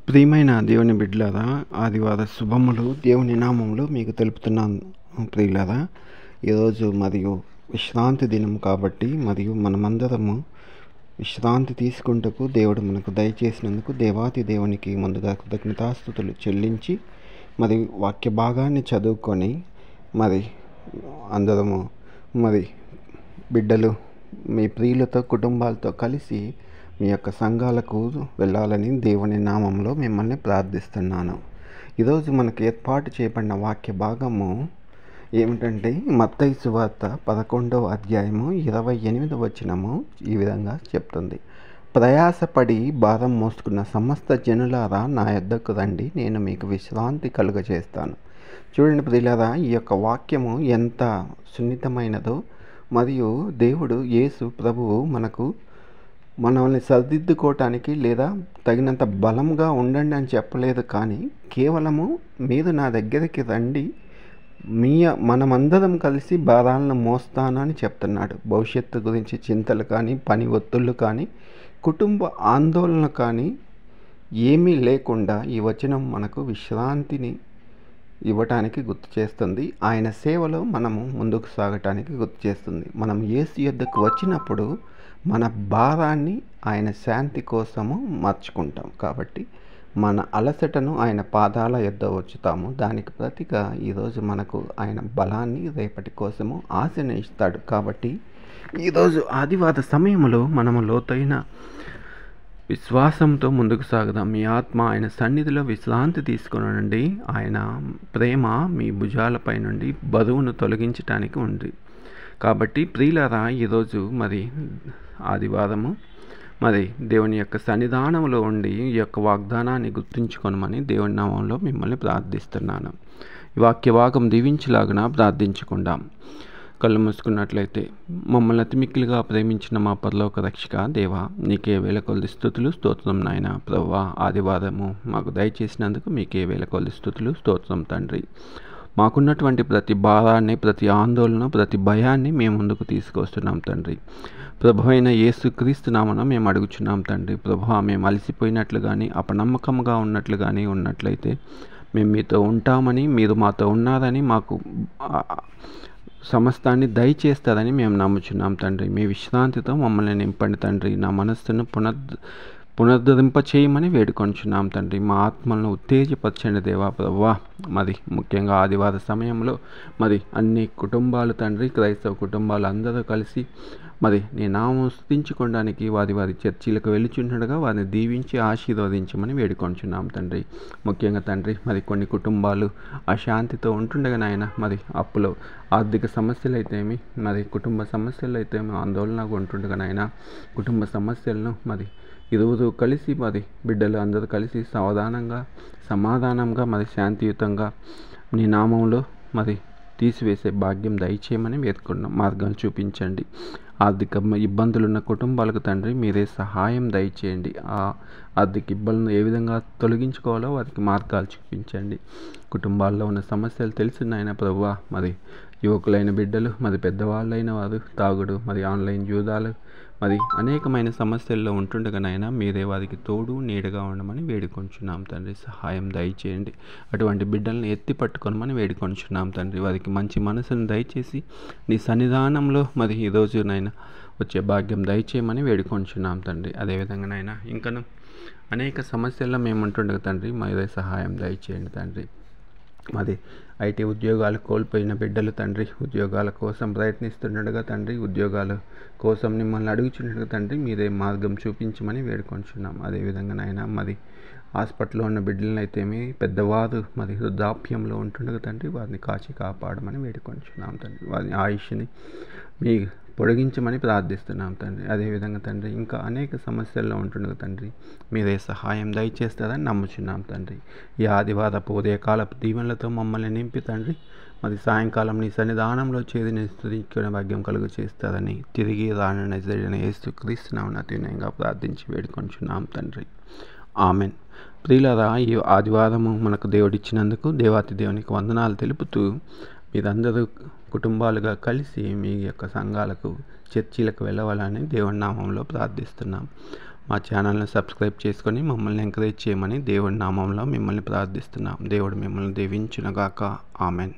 ప్రియమైన దేవుని బిడ్డలారా, ఆదివార శుభములు దేవుని నామములో మీకు తెలుపుతున్నాను. ప్రియులారా, ఈరోజు మరియు విశ్రాంతి దినం కాబట్టి మరియు మనమందరము విశ్రాంతి తీసుకుంటకు దేవుడు మనకు దయచేసినందుకు దేవాతి దేవునికి ముందుగా కృతజ్ఞతాస్తుతులు చెల్లించి మరి వాక్య భాగాన్ని చదువుకొని మరి అందరము మరి బిడ్డలు మీ ప్రియులతో కుటుంబాలతో కలిసి మీ యొక్క సంఘాలకు వెళ్ళాలని దేవుని నామంలో మిమ్మల్ని ప్రార్థిస్తున్నాను. ఈరోజు మనకు ఏర్పాటు చేయబడిన వాక్య భాగము ఏమిటంటే మత్తయి సువార్త 11వ అధ్యాయము 28వ వచనము ఈ విధంగా చెప్తుంది. ప్రయాసపడి భారం మోసుకున్న సమస్త జనులారా నా యొద్దకు రండి, నేను మీకు విశ్రాంతి కలుగజేస్తాను. చూడండి ప్రియులారా, ఈ యొక్క వాక్యము ఎంత సున్నితమైనదో మరియు దేవుడు యేసు ప్రభువు మనల్ని సరిదిద్దుకోవటానికి లేదా తగినంత బలంగా ఉండండి అని చెప్పలేదు, కానీ కేవలము మీరు నా దగ్గరికి రండి, మనమందరం కలిసి భారాలను మోస్తానని చెప్తున్నాడు. భవిష్యత్తు గురించి చింతలు కానీ, పని ఒత్తిళ్ళు కానీ, కుటుంబ ఆందోళన కానీ ఏమీ లేకుండా ఈ వచనం మనకు విశ్రాంతిని ఇవ్వటానికి గుర్తు చేస్తుంది. ఆయన సేవలో మనము ముందుకు సాగటానికి గుర్తు చేస్తుంది. మనం యేసు యొద్దకు వచ్చినప్పుడు మన భారాన్ని ఆయన శాంతి కోసము మార్చుకుంటాం. కాబట్టి మన అలసటను ఆయన పాదాల యొద్ద వచ్చుతాము. దానికి ప్రతిగా ఈరోజు మనకు ఆయన బలాన్ని రేపటి కోసము ఆశను ఇస్తాడు. కాబట్టి ఈరోజు ఆదివార సమయంలో మనము లోతైన విశ్వాసంతో ముందుకు సాగుదాం. మీ ఆత్మ ఆయన సన్నిధిలో విశ్రాంతి తీసుకునండి. ఆయన ప్రేమ మీ భుజాలపై నుండి బరువును తొలగించటానికి ఉంది. కాబట్టి ప్రియులారా, ఈరోజు మరి ఆదివారము మరి దేవుని యొక్క సన్నిధానంలో ఉండి ఈ యొక్క వాగ్దానాన్ని గుర్తుంచుకొనమని దేవుని నామంలో మిమ్మల్ని ప్రార్థిస్తున్నాను. ఈ వాక్య భాగం దీవించలాగున ప్రార్థించుకుందాం. కళ్ళు మూసుకున్నట్లయితే, మమ్మల్ని అతిమిక్కిలిగా ప్రేమించిన మా పరలోక రక్షక దేవా, నీకే వేల కొలది స్తుతులు స్తోత్రం నాయన. ప్రభువా, ఆదివారము మాకు దయచేసినందుకు మీకే వేల కొలది స్తుతులు స్తోత్రం తండ్రి. మాకున్నటువంటి ప్రతి భారాన్ని, ప్రతి ఆందోళన, ప్రతి భయాన్ని మేము ముందుకు తీసుకొస్తున్నాం తండ్రి. ప్రభువైన యేసుక్రీస్తు నామమున మేము అడుగుచున్నాం తండ్రి. ప్రభువా, మేము అలసిపోయినట్లు కానీ అపనమ్మకంగా ఉన్నట్లు కానీ ఉన్నట్లయితే మేము మీతో ఉంటామని, మీరు మాతో ఉన్నారని, మాకు సమస్తాన్ని దయచేస్తారని మేము నమ్ముచున్నాం తండ్రి. మీ విశ్రాంతితో మమ్మల్ని నింపండి తండ్రి. నా మనస్సును పునరుద్ధరింప చేయమని వేడుకొంచున్నాం తండ్రి. మా ఆత్మలను ఉత్తేజపరచండి దేవా. ప్రభువా, మరి ముఖ్యంగా ఆదివార సమయంలో మరి అన్ని కుటుంబాలు తండ్రి, క్రైస్తవ కుటుంబాలు అందరూ కలిసి మరి నీ నామం స్తుతించుకోవడానికి వారి చర్చిలకు వెళ్ళుచుండగా వారిని దీవించి ఆశీర్వదించమని వేడుకొంచున్నాం తండ్రి. ముఖ్యంగా తండ్రి, మరి కొన్ని కుటుంబాలు అశాంతితో ఉంటుండగా నాయన, మరి అప్పులో ఆర్థిక సమస్యలు అయితేమి, మరి కుటుంబ సమస్యలు అయితేమి ఆందోళనగా ఉంటుండగా నాయన, కుటుంబ సమస్యలను మరి ఇరువురు కలిసి మరి బిడ్డలు అందరూ కలిసి సమాధానంగా మరి శాంతియుతంగా నీ నామంలో మరి తీసివేసే భాగ్యం దయచేయమని వేడుకున్నాం. మార్గాలు చూపించండి. ఆర్థిక ఇబ్బందులున్న కుటుంబాలకు తండ్రి మీరే సహాయం దయచేయండి. ఆ ఆర్థిక ఇబ్బందులను ఏ విధంగా తొలగించుకోవాలో వారికి మార్గాలు చూపించండి. కుటుంబాల్లో ఉన్న సమస్యలు తెలిసినాయన ప్రభువా, మరి యువకులైన బిడ్డలు, మరి పెద్దవాళ్ళైన వారు తాగుడు, మరి ఆన్లైన్ జూదాలు, మరి అనేకమైన సమస్యల్లో ఉంటుండగానైనా మీరే వారికి తోడు నీడగా ఉండమని వేడుకొంచున్నాం తండ్రి. సహాయం దయచేయండి. అటువంటి బిడ్డలను ఎత్తి పట్టుకొనమని వేడుకొంచున్నాం తండ్రి. వారికి మంచి మనసును దయచేసి నీ సన్నిధానంలో మరి ఈరోజు నైనా వచ్చే భాగ్యం దయచేయమని వేడుకొంచున్నాం తండ్రి. అదేవిధంగా నైనా ఇంకను అనేక సమస్యల్లో మేము ఉంటుండగా తండ్రి మీరే సహాయం దయచేయండి తండ్రి. మరి ఐటీ ఉద్యోగాలు కోల్పోయిన బిడ్డలు తండ్రి, ఉద్యోగాల కోసం ప్రయత్నిస్తుండగా తండ్రి, ఉద్యోగాల కోసం మిమ్మల్ని అడుగుచుండగా తండ్రి మీరే మార్గం చూపించమని వేడుకొంచున్నాం. అదేవిధంగా నాయన, మరి హాస్పిటల్లో ఉన్న బిడ్డలను అయితేమి, పెద్దవారు మరి వృద్ధాప్యంలో ఉంటుండగా తండ్రి వారిని కాపాడమని వేడుకొంచున్నాం తండ్రి. వారి ఆయుష్ని మీ పొడిగించమని ప్రార్థిస్తున్నాం తండ్రి. అదేవిధంగా తండ్రి ఇంకా అనేక సమస్యల్లో ఉంటుండగా తండ్రి మీరే సహాయం దయచేస్తారని నమ్ముచున్నాం తండ్రి. ఈ ఆదివారపు ఉదయకాలపు దీవెనలతో మమ్మల్ని నింపి తండ్రి, మరి సాయంకాలం నీ సన్నిధానంలో చేరి స్తుతించుకునే భాగ్యం కలుగు చేస్తారని తిరిగి రానున్న యేసుక్రీస్తు నామమున అతి వినయంగా ప్రార్థించి వేడుకొంచున్నాం తండ్రి. ఆమెన్. ప్రియులారా, ఈ ఆదివారము మనకు దేవుడిచ్చినందుకు దేవాతి దేవునికి వందనాలు తెలుపుతూ మీరందరూ కుటుంబాలుగా కలిసి మీ యొక్క సంఘాలకు, చర్చిలకు వెళ్ళవాలని దేవుని నామంలో ప్రార్థిస్తున్నాం. మా ఛానల్ని సబ్స్క్రైబ్ చేసుకొని మమ్మల్ని ఎంకరేజ్ చేయమని దేవుడి నామంలో మిమ్మల్ని ప్రార్థిస్తున్నాం. దేవుడు మిమ్మల్ని దీవించునుగాక. ఆమెన్.